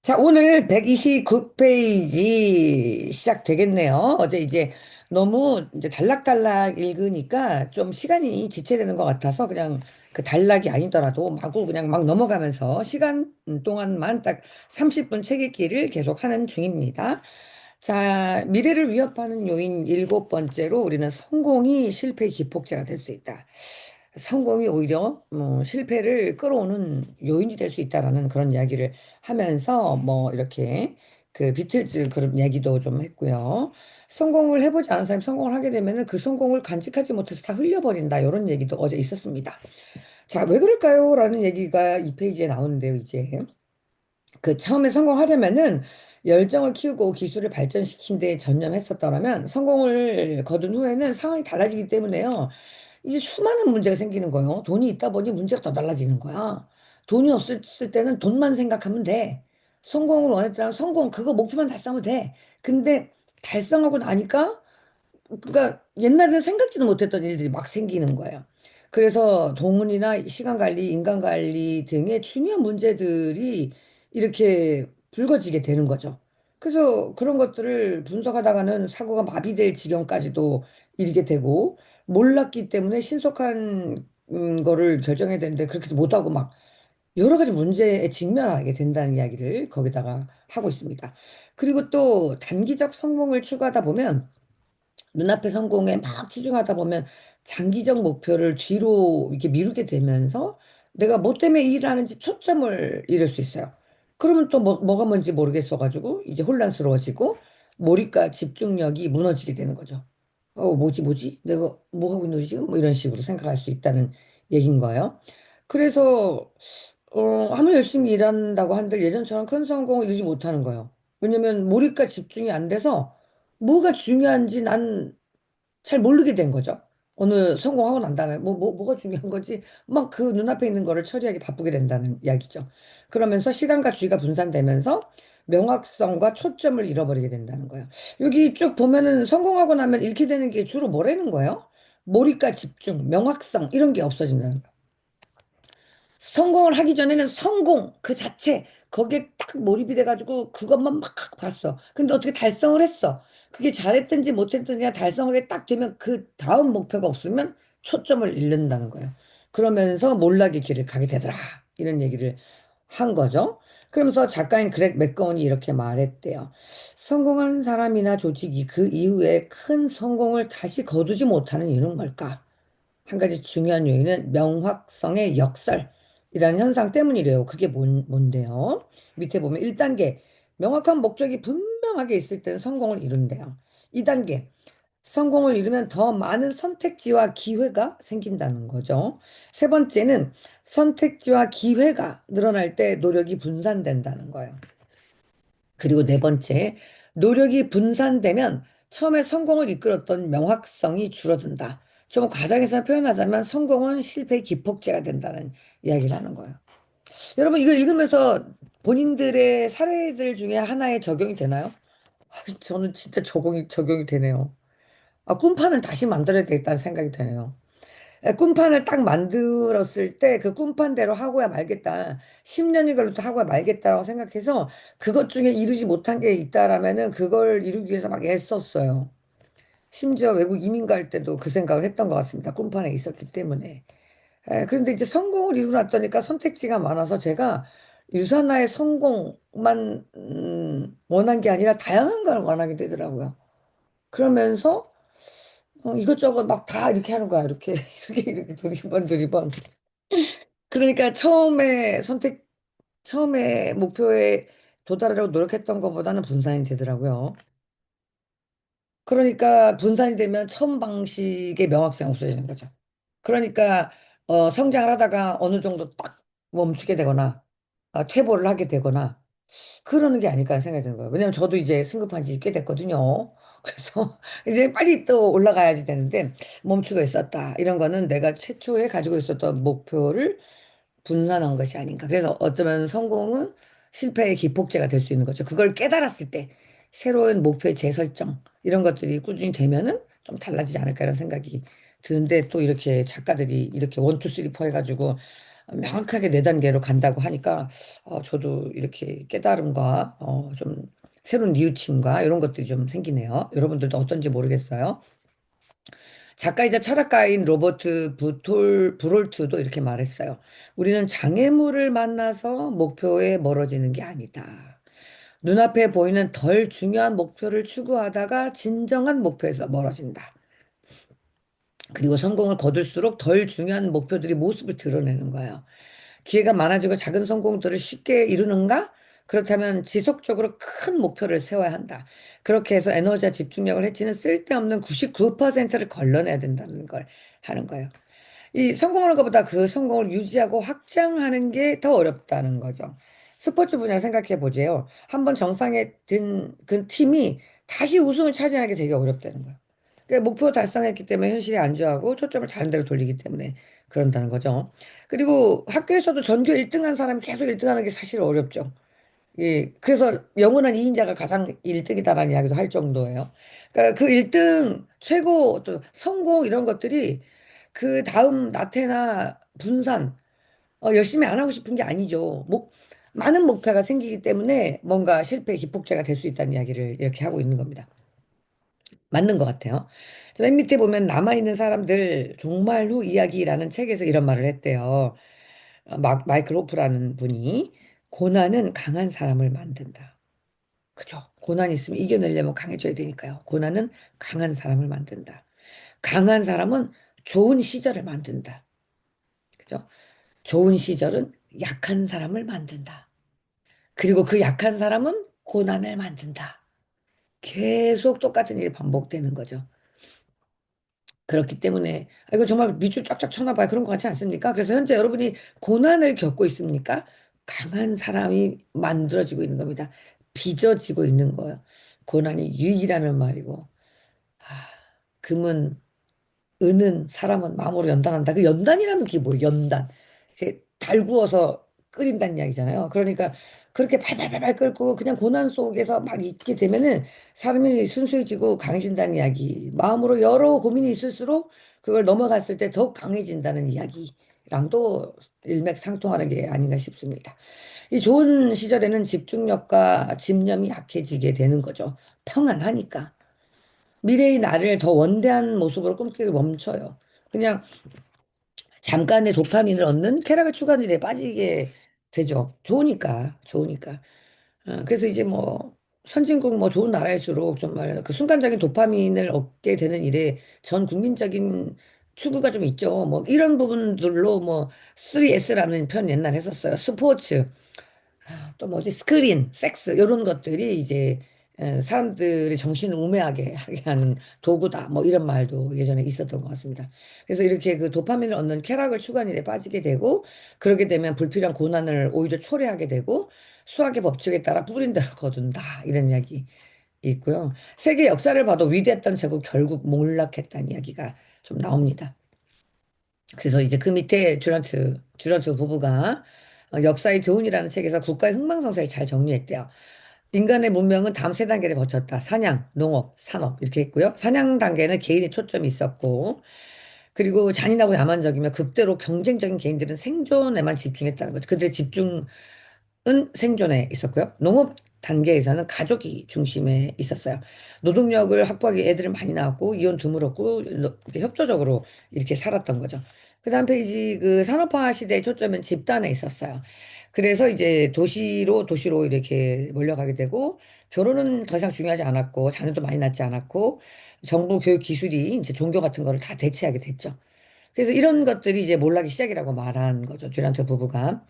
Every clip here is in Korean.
자, 오늘 129페이지 시작되겠네요. 어제 이제 너무 이제 단락단락 읽으니까 좀 시간이 지체되는 것 같아서 그냥 그 단락이 아니더라도 마구 그냥 막 넘어가면서 시간 동안만 딱 30분 책 읽기를 계속 하는 중입니다. 자, 미래를 위협하는 요인 일곱 번째로 우리는 성공이 실패의 기폭제가 될 수 있다. 성공이 오히려 실패를 끌어오는 요인이 될 수 있다라는 그런 이야기를 하면서 뭐 이렇게 그 비틀즈 그룹 얘기도 좀 했고요. 성공을 해보지 않은 사람이 성공을 하게 되면은 그 성공을 간직하지 못해서 다 흘려버린다. 이런 얘기도 어제 있었습니다. 자, 왜 그럴까요? 라는 얘기가 이 페이지에 나오는데요, 이제. 그 처음에 성공하려면은 열정을 키우고 기술을 발전시킨 데 전념했었더라면 성공을 거둔 후에는 상황이 달라지기 때문에요. 이제 수많은 문제가 생기는 거예요. 돈이 있다 보니 문제가 더 달라지는 거야. 돈이 없을 때는 돈만 생각하면 돼. 성공을 원했다면 성공, 그거 목표만 달성하면 돼. 근데 달성하고 나니까 그러니까 옛날에는 생각지도 못했던 일들이 막 생기는 거예요. 그래서 돈이나 시간 관리, 인간 관리 등의 중요한 문제들이 이렇게 불거지게 되는 거죠. 그래서 그런 것들을 분석하다가는 사고가 마비될 지경까지도 이르게 되고 몰랐기 때문에 신속한 거를 결정해야 되는데 그렇게도 못하고 막 여러 가지 문제에 직면하게 된다는 이야기를 거기다가 하고 있습니다. 그리고 또 단기적 성공을 추구하다 보면 눈앞의 성공에 막 치중하다 보면 장기적 목표를 뒤로 이렇게 미루게 되면서 내가 뭐 때문에 이 일을 하는지 초점을 잃을 수 있어요. 그러면 또 뭐가 뭔지 모르겠어가지고 이제 혼란스러워지고 몰입과 집중력이 무너지게 되는 거죠. 뭐지? 내가 뭐 하고 있는 거지 지금? 뭐 이런 식으로 생각할 수 있다는 얘기인 거예요. 그래서 아무리 열심히 일한다고 한들 예전처럼 큰 성공을 이루지 못하는 거예요. 왜냐면 몰입과 집중이 안 돼서 뭐가 중요한지 난 잘 모르게 된 거죠. 어느 성공하고 난 다음에 뭐가 중요한 거지? 막 그 눈앞에 있는 거를 처리하기 바쁘게 된다는 이야기죠. 그러면서 시간과 주의가 분산되면서 명확성과 초점을 잃어버리게 된다는 거예요. 여기 쭉 보면은 성공하고 나면 잃게 되는 게 주로 뭐라는 거예요? 몰입과 집중, 명확성 이런 게 없어진다는 거예요. 성공을 하기 전에는 성공 그 자체 거기에 딱 몰입이 돼가지고 그것만 막 봤어. 근데 어떻게 달성을 했어. 그게 잘했든지 못했든지 달성하게 딱 되면 그 다음 목표가 없으면 초점을 잃는다는 거예요. 그러면서 몰락의 길을 가게 되더라. 이런 얘기를 한 거죠. 그러면서 작가인 그렉 맥거운이 이렇게 말했대요. 성공한 사람이나 조직이 그 이후에 큰 성공을 다시 거두지 못하는 이유는 뭘까? 한 가지 중요한 요인은 명확성의 역설이라는 현상 때문이래요. 그게 뭔데요? 밑에 보면 1단계 명확한 목적이 분명하게 있을 때는 성공을 이룬대요. 2단계 성공을 이루면 더 많은 선택지와 기회가 생긴다는 거죠. 세 번째는 선택지와 기회가 늘어날 때 노력이 분산된다는 거예요. 그리고 네 번째, 노력이 분산되면 처음에 성공을 이끌었던 명확성이 줄어든다. 좀 과장해서 표현하자면 성공은 실패의 기폭제가 된다는 이야기를 하는 거예요. 여러분, 이거 읽으면서 본인들의 사례들 중에 하나에 적용이 되나요? 저는 진짜 적용이 되네요. 꿈판을 다시 만들어야 되겠다는 생각이 드네요. 꿈판을 딱 만들었을 때 그 꿈판대로 하고야 말겠다. 10년이 걸려도 하고야 말겠다고 생각해서 그것 중에 이루지 못한 게 있다라면은 그걸 이루기 위해서 막 애썼어요. 심지어 외국 이민 갈 때도 그 생각을 했던 것 같습니다. 꿈판에 있었기 때문에. 그런데 이제 성공을 이루놨더니까 선택지가 많아서 제가 유사나의 성공만 원한 게 아니라 다양한 걸 원하게 되더라고요. 그러면서 이것저것 막 다 이렇게 하는 거야. 이렇게 이렇게 두리번 두리번. 그러니까 처음에 목표에 도달하려고 노력했던 것보다는 분산이 되더라고요. 그러니까 분산이 되면 처음 방식의 명확성이 없어지는 거죠. 그러니까 성장을 하다가 어느 정도 딱 멈추게 되거나 퇴보를 하게 되거나 그러는 게 아닐까 하는 생각이 드는 거예요. 왜냐면 저도 이제 승급한 지 꽤 됐거든요. 그래서 이제 빨리 또 올라가야지 되는데 멈추고 있었다. 이런 거는 내가 최초에 가지고 있었던 목표를 분산한 것이 아닌가. 그래서 어쩌면 성공은 실패의 기폭제가 될 수 있는 거죠. 그걸 깨달았을 때 새로운 목표의 재설정 이런 것들이 꾸준히 되면은 좀 달라지지 않을까 이런 생각이 드는데 또 이렇게 작가들이 이렇게 원, 투, 쓰리, 포 해가지고 명확하게 네 단계로 간다고 하니까 저도 이렇게 깨달음과 좀 새로운 뉘우침과 이런 것들이 좀 생기네요. 여러분들도 어떤지 모르겠어요. 작가이자 철학가인 로버트 브롤트도 이렇게 말했어요. 우리는 장애물을 만나서 목표에 멀어지는 게 아니다. 눈앞에 보이는 덜 중요한 목표를 추구하다가 진정한 목표에서 멀어진다. 그리고 성공을 거둘수록 덜 중요한 목표들이 모습을 드러내는 거예요. 기회가 많아지고 작은 성공들을 쉽게 이루는가? 그렇다면 지속적으로 큰 목표를 세워야 한다. 그렇게 해서 에너지와 집중력을 해치는 쓸데없는 99%를 걸러내야 된다는 걸 하는 거예요. 이 성공하는 것보다 그 성공을 유지하고 확장하는 게 더 어렵다는 거죠. 스포츠 분야 생각해 보세요. 한번 정상에 든 그 팀이 다시 우승을 차지하는 게 되게 어렵다는 거예요. 그러니까 목표 달성했기 때문에 현실이 안주하고 초점을 다른 데로 돌리기 때문에 그런다는 거죠. 그리고 학교에서도 전교 1등한 사람이 계속 1등하는 게 사실 어렵죠. 예, 그래서 영원한 2인자가 가장 1등이다라는 이야기도 할 정도예요. 그러니까 그 1등, 최고, 또 성공 이런 것들이 그 다음 나태나 분산, 열심히 안 하고 싶은 게 아니죠. 많은 목표가 생기기 때문에 뭔가 실패의 기폭제가 될 수 있다는 이야기를 이렇게 하고 있는 겁니다. 맞는 것 같아요. 맨 밑에 보면 남아있는 사람들 종말 후 이야기라는 책에서 이런 말을 했대요. 마이클 호프라는 분이 고난은 강한 사람을 만든다. 그죠? 고난이 있으면 이겨내려면 강해져야 되니까요. 고난은 강한 사람을 만든다. 강한 사람은 좋은 시절을 만든다. 그죠? 좋은 시절은 약한 사람을 만든다. 그리고 그 약한 사람은 고난을 만든다. 계속 똑같은 일이 반복되는 거죠. 그렇기 때문에 이거 정말 밑줄 쫙쫙 쳤나 봐요. 그런 것 같지 않습니까? 그래서 현재 여러분이 고난을 겪고 있습니까? 강한 사람이 만들어지고 있는 겁니다. 빚어지고 있는 거예요. 고난이 유익이라는 말이고, 아, 금은 은은 사람은 마음으로 연단한다. 그 연단이라는 게 뭐예요? 연단. 이렇게 달구어서 끓인다는 이야기잖아요. 그러니까 그렇게 발발발발 끓고 그냥 고난 속에서 막 있게 되면은 사람이 순수해지고 강해진다는 이야기. 마음으로 여러 고민이 있을수록 그걸 넘어갔을 때 더욱 강해진다는 이야기랑도 일맥상통하는 게 아닌가 싶습니다. 이 좋은 시절에는 집중력과 집념이 약해지게 되는 거죠. 평안하니까. 미래의 나를 더 원대한 모습으로 꿈꾸기 멈춰요. 그냥 잠깐의 도파민을 얻는 쾌락을 추구하는 일에 빠지게 되죠. 좋으니까, 좋으니까. 그래서 이제 뭐 선진국 뭐 좋은 나라일수록 정말 그 순간적인 도파민을 얻게 되는 일에 전 국민적인 추구가 좀 있죠. 뭐 이런 부분들로 뭐 3S라는 표현 옛날에 했었어요. 스포츠, 또 뭐지 스크린, 섹스 이런 것들이 이제 사람들의 정신을 우매하게 하게 하는 도구다. 뭐 이런 말도 예전에 있었던 것 같습니다. 그래서 이렇게 그 도파민을 얻는 쾌락을 추구하는 일에 빠지게 되고 그러게 되면 불필요한 고난을 오히려 초래하게 되고 수학의 법칙에 따라 뿌린 대로 거둔다. 이런 이야기 있고요. 세계 역사를 봐도 위대했던 제국 결국 몰락했다는 이야기가 좀 나옵니다. 그래서 이제 그 밑에 듀란트 부부가 역사의 교훈이라는 책에서 국가의 흥망성쇠를 잘 정리했대요. 인간의 문명은 다음 세 단계를 거쳤다. 사냥, 농업, 산업 이렇게 했고요. 사냥 단계는 개인의 초점이 있었고, 그리고 잔인하고 야만적이며 극대로 경쟁적인 개인들은 생존에만 집중했다는 거죠. 그들의 집중은 생존에 있었고요. 농업 단계에서는 가족이 중심에 있었어요. 노동력을 확보하기 애들을 많이 낳았고 이혼 드물었고 이렇게 협조적으로 이렇게 살았던 거죠. 그다음 페이지 그 산업화 시대의 초점은 집단에 있었어요. 그래서 이제 도시로 이렇게 몰려가게 되고 결혼은 더 이상 중요하지 않았고 자녀도 많이 낳지 않았고 정부 교육 기술이 이제 종교 같은 거를 다 대체하게 됐죠. 그래서 이런 것들이 이제 몰락의 시작이라고 말한 거죠. 듀란트 부부가.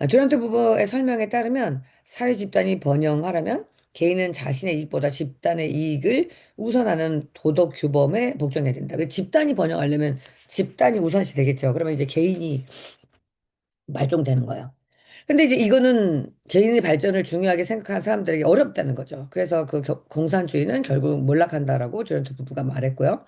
듀란트 부부의 설명에 따르면 사회 집단이 번영하려면 개인은 자신의 이익보다 집단의 이익을 우선하는 도덕 규범에 복종해야 된다. 왜 집단이 번영하려면 집단이 우선시 되겠죠. 그러면 이제 개인이 말종되는 거예요. 근데 이제 이거는 개인의 발전을 중요하게 생각하는 사람들에게 어렵다는 거죠. 그래서 그 공산주의는 결국 몰락한다라고 듀란트 부부가 말했고요.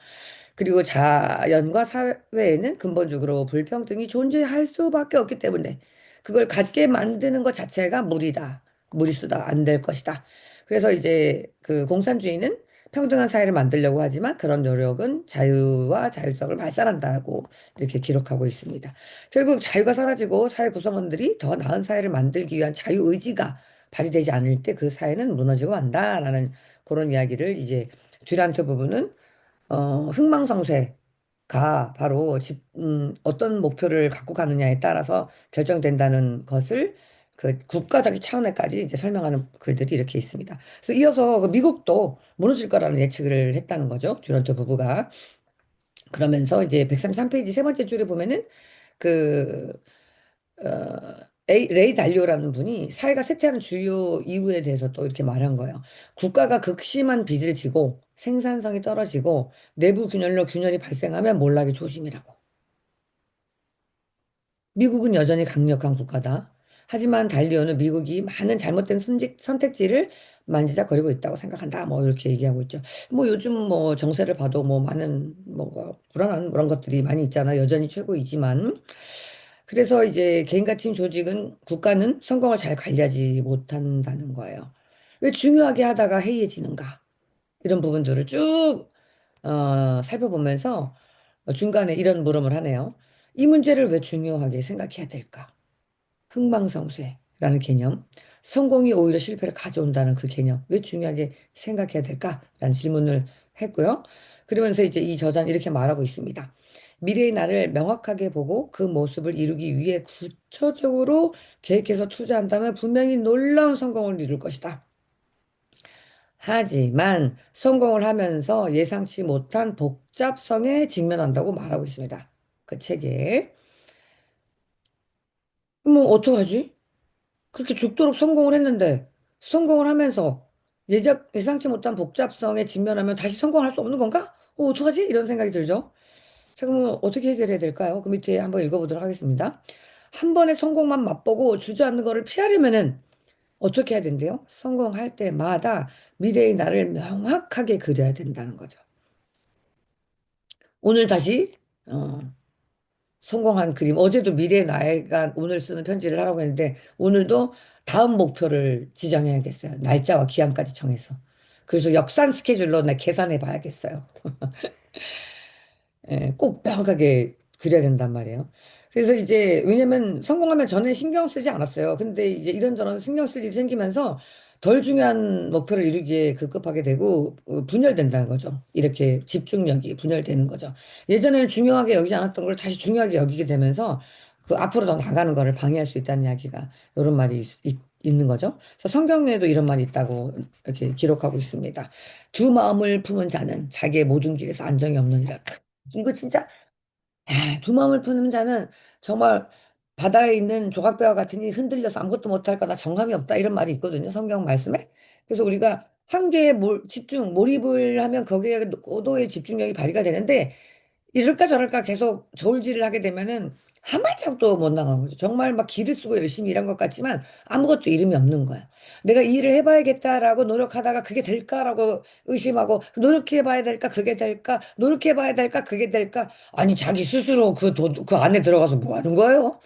그리고 자연과 사회에는 근본적으로 불평등이 존재할 수밖에 없기 때문에 그걸 갖게 만드는 것 자체가 무리다. 무리수다. 안 될 것이다. 그래서 이제 그 공산주의는 평등한 사회를 만들려고 하지만 그런 노력은 자유와 자율성을 발산한다고 이렇게 기록하고 있습니다. 결국 자유가 사라지고 사회 구성원들이 더 나은 사회를 만들기 위한 자유의지가 발휘되지 않을 때 그 사회는 무너지고 만다라는 그런 이야기를 이제 듀란트 부부는 흥망성쇠가 바로 어떤 목표를 갖고 가느냐에 따라서 결정된다는 것을 그 국가적인 차원에까지 이제 설명하는 글들이 이렇게 있습니다. 그래서 이어서 그 미국도 무너질 거라는 예측을 했다는 거죠. 듀란트 부부가. 그러면서 이제 133페이지 세 번째 줄에 보면은 그 레이 달리오라는 분이 사회가 쇠퇴하는 주요 이유에 대해서 또 이렇게 말한 거예요. 국가가 극심한 빚을 지고 생산성이 떨어지고 내부 균열로 균열이 발생하면 몰락이 조심이라고. 미국은 여전히 강력한 국가다. 하지만 달리오는 미국이 많은 잘못된 선택지를 만지작거리고 있다고 생각한다. 뭐 이렇게 얘기하고 있죠. 뭐 요즘 뭐 정세를 봐도 뭐 많은 뭐가 불안한 그런 것들이 많이 있잖아. 여전히 최고이지만. 그래서 이제 개인과 팀 조직은 국가는 성공을 잘 관리하지 못한다는 거예요. 왜 중요하게 하다가 해이해지는가? 이런 부분들을 쭉 살펴보면서 중간에 이런 물음을 하네요. 이 문제를 왜 중요하게 생각해야 될까? 흥망성쇠라는 개념, 성공이 오히려 실패를 가져온다는 그 개념, 왜 중요하게 생각해야 될까라는 질문을 했고요. 그러면서 이제 이 저자는 이렇게 말하고 있습니다. 미래의 나를 명확하게 보고 그 모습을 이루기 위해 구체적으로 계획해서 투자한다면 분명히 놀라운 성공을 이룰 것이다. 하지만 성공을 하면서 예상치 못한 복잡성에 직면한다고 말하고 있습니다. 그 책에. 뭐 어떡하지? 그렇게 죽도록 성공을 했는데 성공을 하면서 예상치 못한 복잡성에 직면하면 다시 성공할 수 없는 건가? 어떡하지? 이런 생각이 들죠. 자, 그러면 어떻게 해결해야 될까요? 그 밑에 한번 읽어보도록 하겠습니다. 한 번의 성공만 맛보고 주저앉는 거를 피하려면은 어떻게 해야 된대요? 성공할 때마다 미래의 나를 명확하게 그려야 된다는 거죠. 오늘 다시 성공한 그림. 어제도 미래의 나이가 오늘 쓰는 편지를 하라고 했는데 오늘도 다음 목표를 지정해야겠어요. 날짜와 기한까지 정해서. 그래서 역산 스케줄로 나 계산해 봐야겠어요. 예, 꼭 명확하게 그려야 된단 말이에요. 그래서 이제 왜냐면 성공하면 저는 신경 쓰지 않았어요. 근데 이제 이런저런 신경 쓸 일이 생기면서 덜 중요한 목표를 이루기에 급급하게 되고 분열된다는 거죠. 이렇게 집중력이 분열되는 거죠. 예전에는 중요하게 여기지 않았던 걸 다시 중요하게 여기게 되면서 그 앞으로 더 나가는 거를 방해할 수 있다는 이야기가 이런 말이 있는 거죠. 그래서 성경에도 이런 말이 있다고 이렇게 기록하고 있습니다. 두 마음을 품은 자는 자기의 모든 길에서 안정이 없느니라. 이거 진짜 두 마음을 푸는 자는 정말 바다에 있는 조각배와 같으니 흔들려서 아무것도 못할 거다 정감이 없다 이런 말이 있거든요 성경 말씀에. 그래서 우리가 한 개에 몰입을 하면 거기에 고도의 집중력이 발휘가 되는데 이럴까 저럴까 계속 저울질을 하게 되면은 한 발짝도 못 나가는 거죠. 정말 막 기를 쓰고 열심히 일한 것 같지만 아무것도 이름이 없는 거야. 내가 이 일을 해봐야겠다라고 노력하다가 그게 될까라고 의심하고 노력해봐야 될까 그게 될까 노력해봐야 될까 그게 될까 아니 자기 스스로 그 안에 들어가서 뭐 하는 거예요?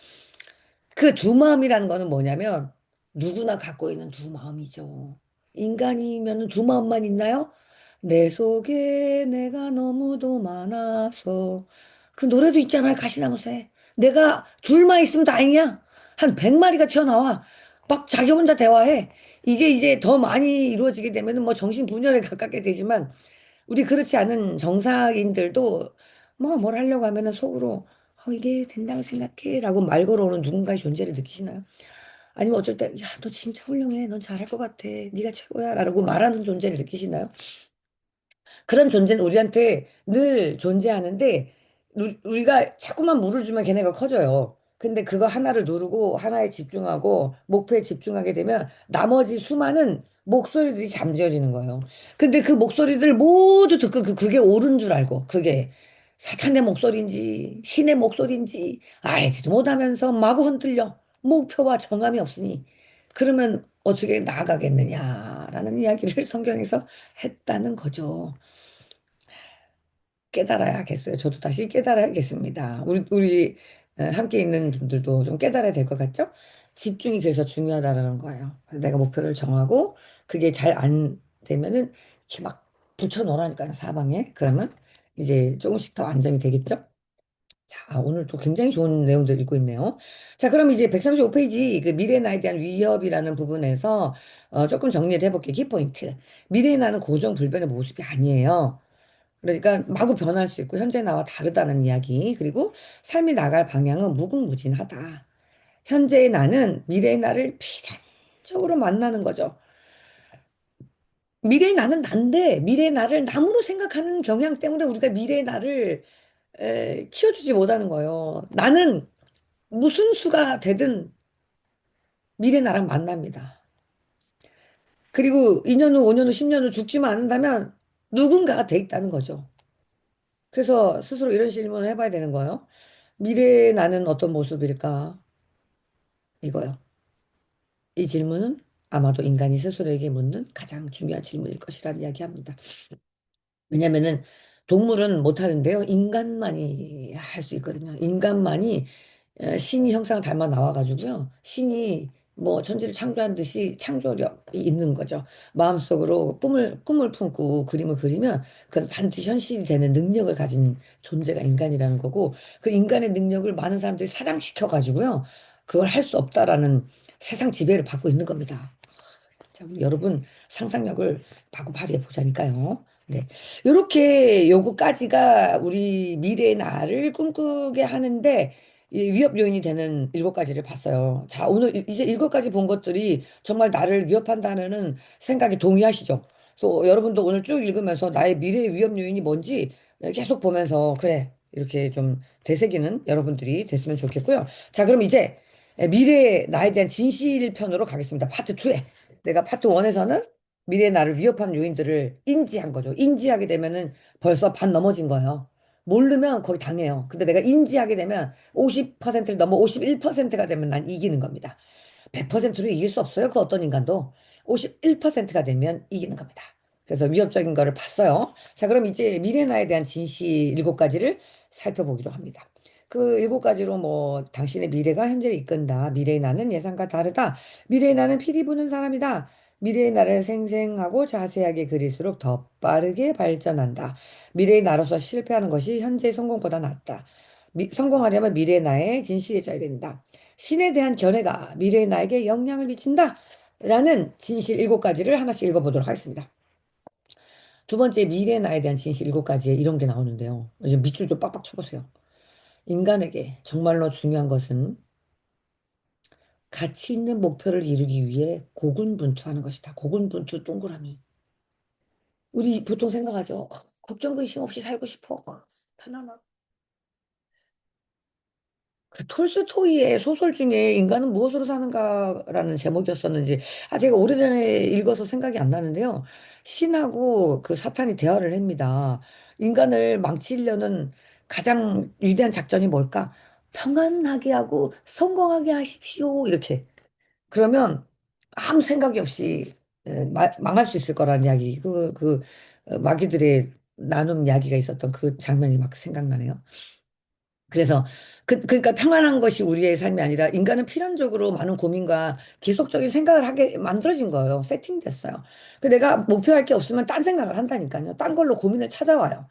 그 두 마음이라는 거는 뭐냐면 누구나 갖고 있는 두 마음이죠. 인간이면 두 마음만 있나요? 내 속에 내가 너무도 많아서 그 노래도 있잖아요 가시나무새 내가 둘만 있으면 다행이야 한 100마리가 튀어나와 막 자기 혼자 대화해 이게 이제 더 많이 이루어지게 되면 뭐 정신분열에 가깝게 되지만 우리 그렇지 않은 정상인들도 뭐 뭘 하려고 하면은 속으로 이게 된다고 생각해 라고 말 걸어오는 누군가의 존재를 느끼시나요? 아니면 어쩔 때 야 너 진짜 훌륭해 넌 잘할 것 같아 네가 최고야 라고 말하는 존재를 느끼시나요? 그런 존재는 우리한테 늘 존재하는데 우리가 자꾸만 물을 주면 걔네가 커져요. 근데 그거 하나를 누르고 하나에 집중하고 목표에 집중하게 되면 나머지 수많은 목소리들이 잠재워지는 거예요. 근데 그 목소리들 모두 듣고 그게 옳은 줄 알고 그게 사탄의 목소리인지 신의 목소리인지 알지도 못하면서 마구 흔들려 목표와 정함이 없으니 그러면 어떻게 나아가겠느냐라는 이야기를 성경에서 했다는 거죠. 깨달아야겠어요. 저도 다시 깨달아야겠습니다. 우리 함께 있는 분들도 좀 깨달아야 될 것 같죠? 집중이 그래서 중요하다는 거예요. 내가 목표를 정하고 그게 잘 안 되면은 이렇게 막 붙여놓으라니까요, 사방에. 그러면 이제 조금씩 더 안정이 되겠죠? 자, 오늘 또 굉장히 좋은 내용들 읽고 있네요. 자, 그럼 이제 135페이지 그 미래 나에 대한 위협이라는 부분에서 조금 정리를 해볼게요. 키포인트. 미래의 나는 고정 불변의 모습이 아니에요. 그러니까 마구 변할 수 있고 현재 나와 다르다는 이야기. 그리고 삶이 나갈 방향은 무궁무진하다. 현재의 나는 미래의 나를 필연적으로 만나는 거죠. 미래의 나는 난데 미래의 나를 남으로 생각하는 경향 때문에 우리가 미래의 나를 키워주지 못하는 거예요. 나는 무슨 수가 되든 미래 나랑 만납니다. 그리고 2년 후, 5년 후, 10년 후 죽지만 않는다면 누군가가 돼 있다는 거죠. 그래서 스스로 이런 질문을 해봐야 되는 거예요. 미래의 나는 어떤 모습일까? 이거요. 이 질문은 아마도 인간이 스스로에게 묻는 가장 중요한 질문일 것이라는 이야기합니다. 왜냐면은 동물은 못하는데요. 인간만이 할 수 있거든요. 인간만이 신이 형상을 닮아 나와가지고요. 신이 뭐 천지를 창조한 듯이 창조력이 있는 거죠. 마음속으로 꿈을 품고 그림을 그리면 그건 반드시 현실이 되는 능력을 가진 존재가 인간이라는 거고 그 인간의 능력을 많은 사람들이 사장시켜 가지고요. 그걸 할 수 없다라는 세상 지배를 받고 있는 겁니다. 자, 우리 여러분 상상력을 마구 발휘해 보자니까요. 네. 요렇게 요거까지가 우리 미래의 나를 꿈꾸게 하는데 이 위협 요인이 되는 7가지를 봤어요. 자, 오늘 이제 7가지 본 것들이 정말 나를 위협한다는 생각에 동의하시죠? 그래서 여러분도 오늘 쭉 읽으면서 나의 미래의 위협 요인이 뭔지 계속 보면서 그래. 이렇게 좀 되새기는 여러분들이 됐으면 좋겠고요. 자, 그럼 이제 미래의 나에 대한 진실 편으로 가겠습니다. 파트 2에. 내가 파트 1에서는 미래의 나를 위협하는 요인들을 인지한 거죠. 인지하게 되면은 벌써 반 넘어진 거예요. 모르면 거의 당해요. 근데 내가 인지하게 되면 50%를 넘어 51%가 되면 난 이기는 겁니다. 100%로 이길 수 없어요. 그 어떤 인간도 51%가 되면 이기는 겁니다. 그래서 위협적인 거를 봤어요. 자, 그럼 이제 미래 나에 대한 진실 7가지를 살펴보기로 합니다. 그 7가지로 뭐 당신의 미래가 현재를 이끈다. 미래의 나는 예상과 다르다. 미래의 나는 피리 부는 사람이다. 미래의 나를 생생하고 자세하게 그릴수록 더 빠르게 발전한다. 미래의 나로서 실패하는 것이 현재의 성공보다 낫다. 성공하려면 미래의 나에 진실해져야 된다. 신에 대한 견해가 미래의 나에게 영향을 미친다. 라는 진실 7가지를 하나씩 읽어보도록 하겠습니다. 두 번째, 미래의 나에 대한 진실 7가지에 이런 게 나오는데요. 이제 밑줄 좀 빡빡 쳐보세요. 인간에게 정말로 중요한 것은 가치 있는 목표를 이루기 위해 고군분투하는 것이다. 고군분투 동그라미. 우리 보통 생각하죠. 걱정 근심 없이 살고 싶어. 편안하고. 그 톨스토이의 소설 중에 인간은 무엇으로 사는가라는 제목이었었는지 제가 오래전에 읽어서 생각이 안 나는데요. 신하고 그 사탄이 대화를 합니다. 인간을 망치려는 가장 위대한 작전이 뭘까? 평안하게 하고 성공하게 하십시오. 이렇게. 그러면 아무 생각이 없이 망할 수 있을 거라는 이야기. 마귀들의 나눔 이야기가 있었던 그 장면이 막 생각나네요. 그래서 그러니까 평안한 것이 우리의 삶이 아니라 인간은 필연적으로 많은 고민과 계속적인 생각을 하게 만들어진 거예요. 세팅됐어요. 내가 목표할 게 없으면 딴 생각을 한다니까요. 딴 걸로 고민을 찾아와요.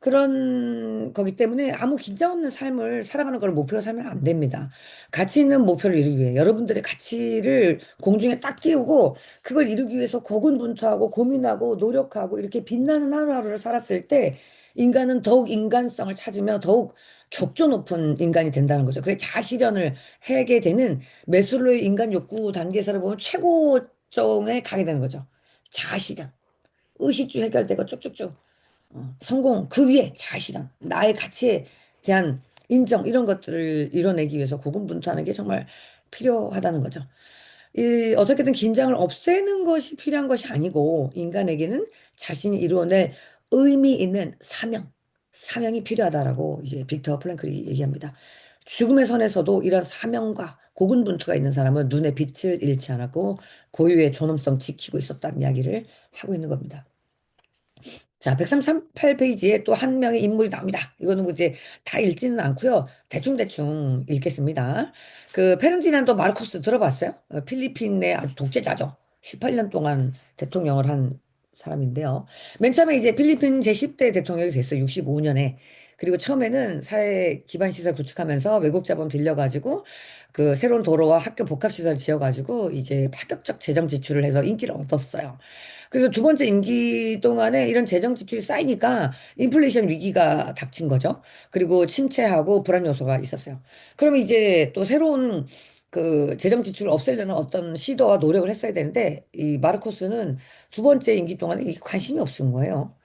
그런 거기 때문에 아무 긴장 없는 삶을 살아가는 걸 목표로 살면 안 됩니다. 가치 있는 목표를 이루기 위해 여러분들의 가치를 공중에 딱 띄우고 그걸 이루기 위해서 고군분투하고 고민하고 노력하고 이렇게 빛나는 하루하루를 살았을 때 인간은 더욱 인간성을 찾으며 더욱 격조 높은 인간이 된다는 거죠. 그게 자아실현을 하게 되는 메슬로의 인간 욕구 단계에서를 보면 최고점에 가게 되는 거죠. 자아실현. 의식주 해결되고 쭉쭉쭉. 성공, 그 위에 자신감, 나의 가치에 대한 인정, 이런 것들을 이뤄내기 위해서 고군분투하는 게 정말 필요하다는 거죠. 어떻게든 긴장을 없애는 것이 필요한 것이 아니고, 인간에게는 자신이 이루어낼 의미 있는 사명이 필요하다라고 이제 빅터 플랭클이 얘기합니다. 죽음의 선에서도 이런 사명과 고군분투가 있는 사람은 눈에 빛을 잃지 않았고, 고유의 존엄성 지키고 있었다는 이야기를 하고 있는 겁니다. 자, 138페이지에 또 한 명의 인물이 나옵니다. 이거는 뭐 이제 다 읽지는 않고요. 대충대충 읽겠습니다. 그 페르디난도 마르코스 들어봤어요? 필리핀의 아주 독재자죠. 18년 동안 대통령을 한 사람인데요. 맨 처음에 이제 필리핀 제10대 대통령이 됐어요. 65년에. 그리고 처음에는 사회 기반 시설 구축하면서 외국 자본 빌려가지고 그 새로운 도로와 학교 복합시설 지어가지고 이제 파격적 재정 지출을 해서 인기를 얻었어요. 그래서 두 번째 임기 동안에 이런 재정 지출이 쌓이니까 인플레이션 위기가 닥친 거죠. 그리고 침체하고 불안 요소가 있었어요. 그럼 이제 또 새로운 그 재정 지출을 없애려는 어떤 시도와 노력을 했어야 되는데 이 마르코스는 두 번째 임기 동안에 이게 관심이 없은 거예요.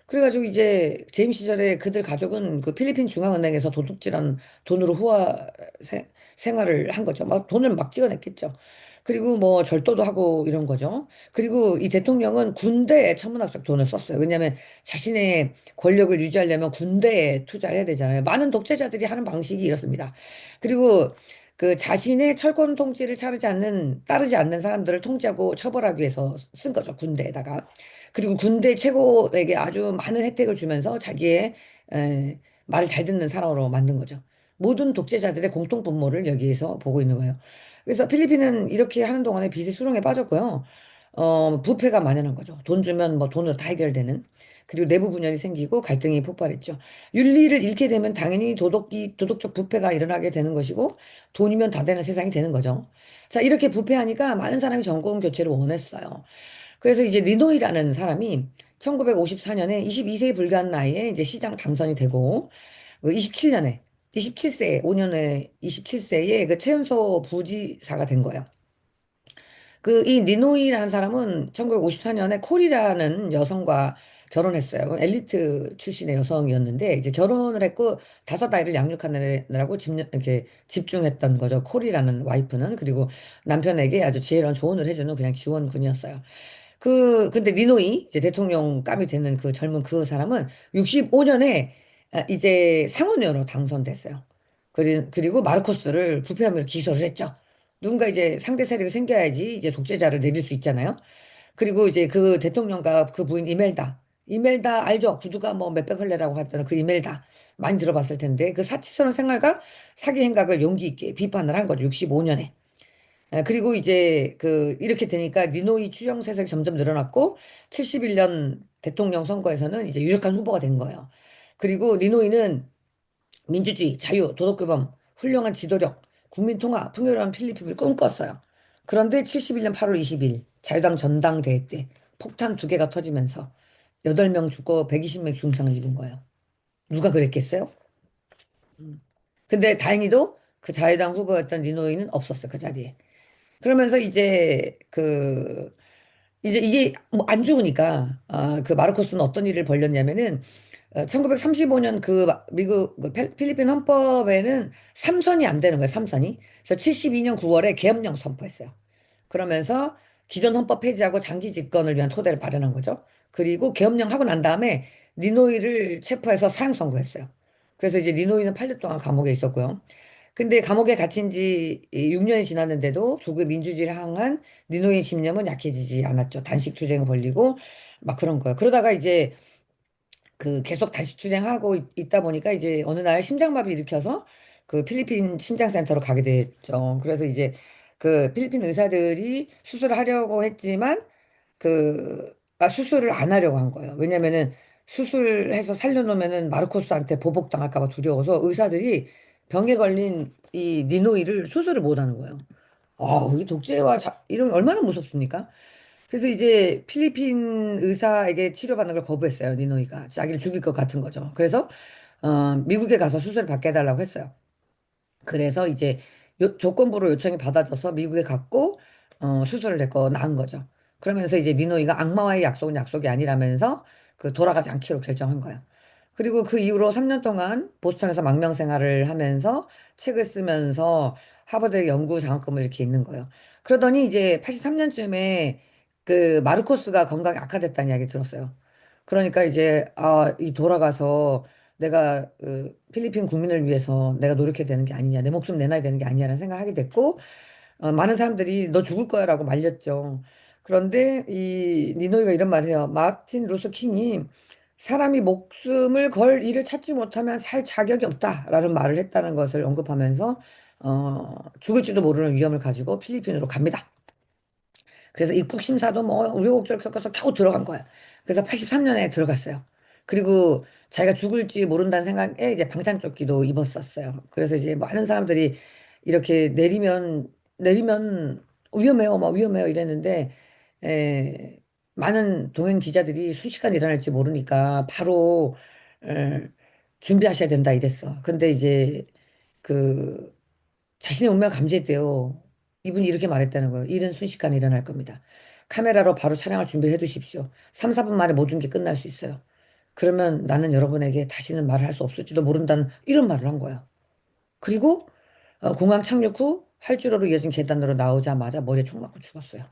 그래가지고 이제 재임 시절에 그들 가족은 그 필리핀 중앙은행에서 도둑질한 돈으로 생활을 한 거죠. 막 돈을 막 찍어냈겠죠. 그리고 뭐 절도도 하고 이런 거죠. 그리고 이 대통령은 군대에 천문학적 돈을 썼어요. 왜냐하면 자신의 권력을 유지하려면 군대에 투자를 해야 되잖아요. 많은 독재자들이 하는 방식이 이렇습니다. 그리고 그 자신의 철권 통치를 따르지 않는 사람들을 통제하고 처벌하기 위해서 쓴 거죠. 군대에다가. 그리고 군대 최고에게 아주 많은 혜택을 주면서 자기의 말을 잘 듣는 사람으로 만든 거죠. 모든 독재자들의 공통 분모를 여기에서 보고 있는 거예요. 그래서 필리핀은 이렇게 하는 동안에 빚의 수렁에 빠졌고요. 부패가 만연한 거죠. 돈 주면 뭐 돈으로 다 해결되는. 그리고 내부 분열이 생기고 갈등이 폭발했죠. 윤리를 잃게 되면 당연히 도덕적 부패가 일어나게 되는 것이고 돈이면 다 되는 세상이 되는 거죠. 자, 이렇게 부패하니까 많은 사람이 정권 교체를 원했어요. 그래서 이제 니노이라는 사람이 1954년에 22세에 불과한 나이에 이제 시장 당선이 되고 27년에 27세 5년에 27세에 그 최연소 부지사가 된 거예요. 그 이 니노이라는 사람은 1954년에 콜이라는 여성과 결혼했어요. 엘리트 출신의 여성이었는데 이제 결혼을 했고 다섯 아이를 양육하느라고 이렇게 집중했던 거죠. 콜이라는 와이프는. 그리고 남편에게 아주 지혜로운 조언을 해주는 그냥 지원군이었어요. 근데 니노이, 이제 대통령감이 되는 그 젊은 그 사람은 65년에 이제 상원의원으로 당선됐어요. 그리고 마르코스를 부패 혐의로 기소를 했죠. 누군가 이제 상대 세력이 생겨야지 이제 독재자를 내릴 수 있잖아요. 그리고 이제 그 대통령과 그 부인 이멜다 알죠? 구두가 뭐 몇백 헐레라고 했던 그 이멜다. 많이 들어봤을 텐데 그 사치스러운 생활과 사기 행각을 용기 있게 비판을 한 거죠. 65년에. 그리고 이제 이렇게 되니까 니노이 추경 세력이 점점 늘어났고 71년 대통령 선거에서는 이제 유력한 후보가 된 거예요. 그리고 니노이는 민주주의, 자유, 도덕교범, 훌륭한 지도력, 국민통합, 풍요로운 필리핀을 꿈꿨어요. 그런데 71년 8월 20일 자유당 전당대회 때 폭탄 두 개가 터지면서 8명 죽고 120명 중상을 입은 거예요. 누가 그랬겠어요? 음. 근데 다행히도 그 자유당 후보였던 니노이는 없었어요, 그 자리에. 그러면서 이제 이게 뭐 안 죽으니까 그 마르코스는 어떤 일을 벌였냐면은 1935년 미국 필리핀 헌법에는 삼선이 안 되는 거예요. 삼선이. 그래서 72년 9월에 계엄령 선포했어요. 그러면서 기존 헌법 폐지하고 장기 집권을 위한 토대를 마련한 거죠. 그리고 계엄령 하고 난 다음에 니노이를 체포해서 사형 선고했어요. 그래서 이제 니노이는 8년 동안 감옥에 있었고요. 근데 감옥에 갇힌 지 6년이 지났는데도 조국 민주주의를 향한 니노이의 집념은 약해지지 않았죠. 단식 투쟁을 벌리고 막 그런 거예요. 그러다가 이제 계속 단식 투쟁하고 있다 보니까 이제 어느 날 심장마비 일으켜서 그 필리핀 심장센터로 가게 됐죠. 그래서 이제 그 필리핀 의사들이 수술을 하려고 했지만 수술을 안 하려고 한 거예요. 왜냐면은 수술해서 살려놓으면은 마르코스한테 보복당할까 봐 두려워서 의사들이 병에 걸린 이 니노이를 수술을 못 하는 거예요. 이 독재와 이런 게 얼마나 무섭습니까? 그래서 이제 필리핀 의사에게 치료받는 걸 거부했어요, 니노이가. 자기를 죽일 것 같은 거죠. 그래서 미국에 가서 수술을 받게 해달라고 했어요. 그래서 이제 조건부로 요청이 받아져서 미국에 갔고 수술을 했고 나은 거죠. 그러면서 이제 니노이가 악마와의 약속은 약속이 아니라면서 돌아가지 않기로 결정한 거예요. 그리고 그 이후로 3년 동안 보스턴에서 망명 생활을 하면서 책을 쓰면서 하버드 연구 장학금을 이렇게 있는 거예요. 그러더니 이제 83년쯤에 그 마르코스가 건강이 악화됐다는 이야기 들었어요. 그러니까 이제 이 돌아가서 내가 필리핀 국민을 위해서 내가 노력해야 되는 게 아니냐, 내 목숨 내놔야 되는 게 아니냐라는 생각을 하게 됐고, 많은 사람들이 너 죽을 거야라고 말렸죠. 그런데 이 니노이가 이런 말을 해요. 마틴 루서 킹이 사람이 목숨을 걸 일을 찾지 못하면 살 자격이 없다라는 말을 했다는 것을 언급하면서 죽을지도 모르는 위험을 가지고 필리핀으로 갑니다. 그래서 입국 심사도 뭐 우여곡절 겪어서 겨우 들어간 거야. 그래서 83년에 들어갔어요. 그리고 자기가 죽을지 모른다는 생각에 이제 방탄조끼도 입었었어요. 그래서 이제 많은 사람들이 이렇게 내리면 위험해요, 막 위험해요 이랬는데 에, 많은 동행 기자들이 순식간에 일어날지 모르니까 바로 에, 준비하셔야 된다 이랬어. 근데 이제 그 자신의 운명을 감지했대요. 이분이 이렇게 말했다는 거예요. 일은 순식간에 일어날 겁니다. 카메라로 바로 촬영할 준비를 해 두십시오. 3, 4분 만에 모든 게 끝날 수 있어요. 그러면 나는 여러분에게 다시는 말을 할 수 없을지도 모른다는 이런 말을 한 거예요. 그리고 공항 착륙 후 활주로로 이어진 계단으로 나오자마자 머리에 총 맞고 죽었어요.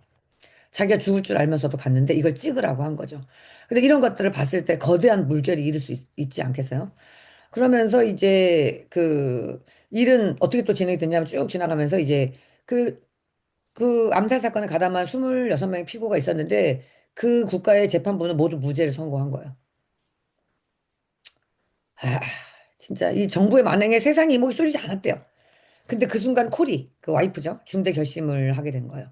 자기가 죽을 줄 알면서도 갔는데 이걸 찍으라고 한 거죠. 근데 이런 것들을 봤을 때 거대한 물결이 일을 수 있지 않겠어요? 그러면서 이제 그 일은 어떻게 또 진행이 됐냐면 쭉 지나가면서 이제 그, 그 암살 사건에 가담한 26명의 피고가 있었는데 그 국가의 재판부는 모두 무죄를 선고한 거예요. 아, 진짜 이 정부의 만행에 세상이 이목이 쏠리지 않았대요. 근데 그 순간 콜이 그 와이프죠. 중대 결심을 하게 된 거예요.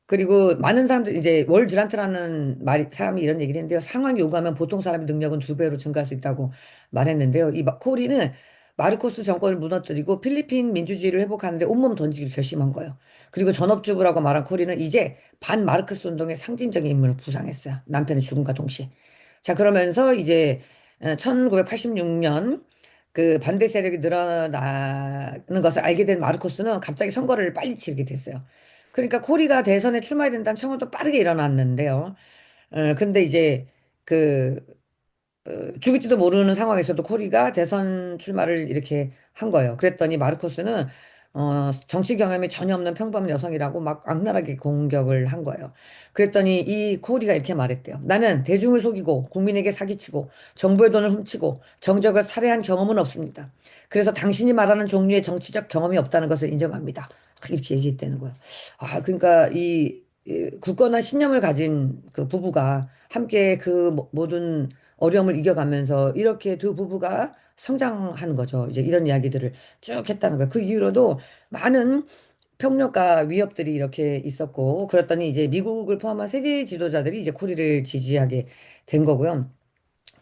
그리고 많은 사람들 이제 월 듀란트라는 말이 사람이 이런 얘기를 했는데요. 상황이 요구하면 보통 사람의 능력은 2배로 증가할 수 있다고 말했는데요. 코리는 마르코스 정권을 무너뜨리고 필리핀 민주주의를 회복하는데 온몸 던지기를 결심한 거예요. 그리고 전업주부라고 말한 코리는 이제 반 마르크스 운동의 상징적인 인물을 부상했어요. 남편의 죽음과 동시에. 자, 그러면서 이제 1986년 그 반대 세력이 늘어나는 것을 알게 된 마르코스는 갑자기 선거를 빨리 치르게 됐어요. 그러니까 코리가 대선에 출마해야 된다는 청원도 빠르게 일어났는데요. 근데 이제 그 죽을지도 모르는 상황에서도 코리가 대선 출마를 이렇게 한 거예요. 그랬더니 마르코스는 정치 경험이 전혀 없는 평범한 여성이라고 막 악랄하게 공격을 한 거예요. 그랬더니 이 코리가 이렇게 말했대요. 나는 대중을 속이고 국민에게 사기치고 정부의 돈을 훔치고 정적을 살해한 경험은 없습니다. 그래서 당신이 말하는 종류의 정치적 경험이 없다는 것을 인정합니다. 이렇게 얘기했다는 거예요. 아, 그러니까 이 굳건한 신념을 가진 그 부부가 함께 그 모든 어려움을 이겨가면서 이렇게 두 부부가 성장하는 거죠. 이제 이런 이야기들을 쭉 했다는 거예요. 그 이후로도 많은 폭력과 위협들이 이렇게 있었고, 그랬더니 이제 미국을 포함한 세계 지도자들이 이제 코리를 지지하게 된 거고요.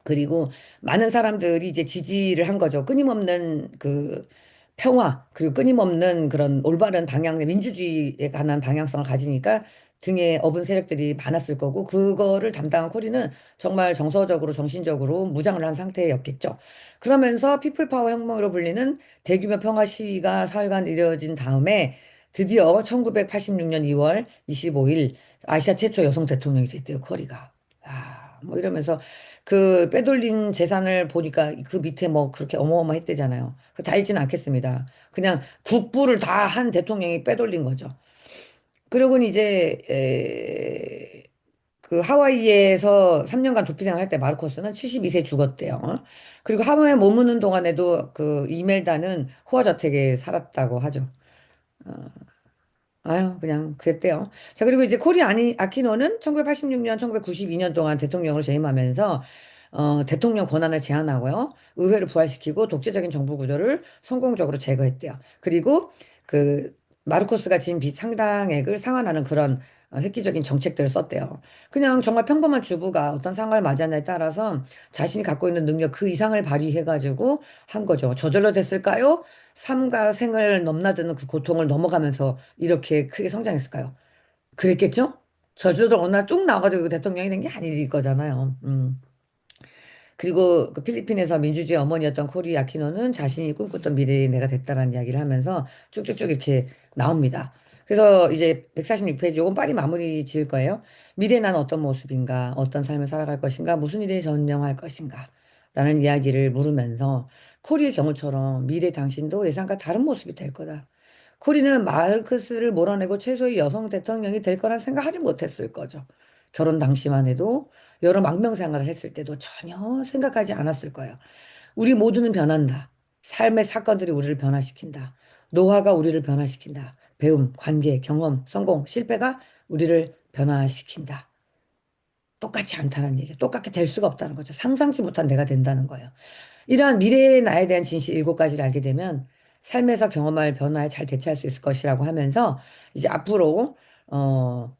그리고 많은 사람들이 이제 지지를 한 거죠. 끊임없는 그 평화, 그리고 끊임없는 그런 올바른 방향의 민주주의에 관한 방향성을 가지니까 등에 업은 세력들이 많았을 거고, 그거를 담당한 코리는 정말 정서적으로, 정신적으로 무장을 한 상태였겠죠. 그러면서 피플파워 혁명으로 불리는 대규모 평화 시위가 사흘간 이뤄진 다음에 드디어 1986년 2월 25일 아시아 최초 여성 대통령이 됐대요, 코리가. 아, 뭐 이러면서 그 빼돌린 재산을 보니까 그 밑에 뭐 그렇게 어마어마했대잖아요. 다 읽지는 않겠습니다. 그냥 국부를 다 한 대통령이 빼돌린 거죠. 그러고는 이제 그 하와이에서 3년간 도피 생활할 때 마르코스는 72세 죽었대요. 그리고 하와이에 머무는 동안에도 그 이멜다는 호화 저택에 살았다고 하죠. 아유, 그냥 그랬대요. 자, 그리고 이제 아키노는 1986년, 1992년 동안 대통령을 재임하면서 대통령 권한을 제한하고요. 의회를 부활시키고 독재적인 정부 구조를 성공적으로 제거했대요. 그리고 그 마르코스가 진 빚 상당액을 상환하는 그런 획기적인 정책들을 썼대요. 그냥 정말 평범한 주부가 어떤 상황을 맞이하냐에 따라서 자신이 갖고 있는 능력 그 이상을 발휘해가지고 한 거죠. 저절로 됐을까요? 삶과 생을 넘나드는 그 고통을 넘어가면서 이렇게 크게 성장했을까요? 그랬겠죠? 저주도 어느 날 뚝 나와가지고 그 대통령이 된 게 아닐 거잖아요. 그리고 그 필리핀에서 민주주의 어머니였던 코리 아키노는 자신이 꿈꿨던 미래의 내가 됐다라는 이야기를 하면서 쭉쭉쭉 이렇게 나옵니다. 그래서 이제 146페이지 요건 빨리 마무리 지을 거예요. 미래 난 어떤 모습인가, 어떤 삶을 살아갈 것인가, 무슨 일에 전념할 것인가, 라는 이야기를 물으면서 코리의 경우처럼 미래 당신도 예상과 다른 모습이 될 거다. 코리는 마르크스를 몰아내고 최소의 여성 대통령이 될 거란 생각하지 못했을 거죠. 결혼 당시만 해도 여러 망명 생활을 했을 때도 전혀 생각하지 않았을 거예요. 우리 모두는 변한다. 삶의 사건들이 우리를 변화시킨다. 노화가 우리를 변화시킨다. 배움, 관계, 경험, 성공, 실패가 우리를 변화시킨다. 똑같지 않다는 얘기예요. 똑같게 될 수가 없다는 거죠. 상상치 못한 내가 된다는 거예요. 이러한 미래의 나에 대한 진실 7가지를 알게 되면 삶에서 경험할 변화에 잘 대처할 수 있을 것이라고 하면서 이제 앞으로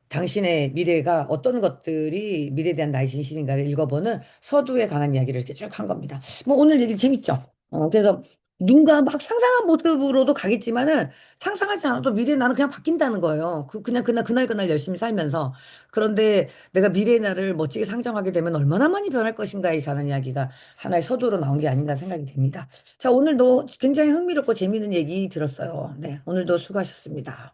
당신의 미래가 어떤 것들이 미래에 대한 나의 진실인가를 읽어보는 서두에 관한 이야기를 이렇게 쭉 한 겁니다. 뭐 오늘 얘기 재밌죠? 그래서 누군가 막 상상한 모습으로도 가겠지만은 상상하지 않아도 미래의 나는 그냥 바뀐다는 거예요. 그냥 그날 열심히 살면서. 그런데 내가 미래의 나를 멋지게 상정하게 되면 얼마나 많이 변할 것인가에 관한 이야기가 하나의 서두로 나온 게 아닌가 생각이 듭니다. 자, 오늘도 굉장히 흥미롭고 재미있는 얘기 들었어요. 네, 오늘도 수고하셨습니다.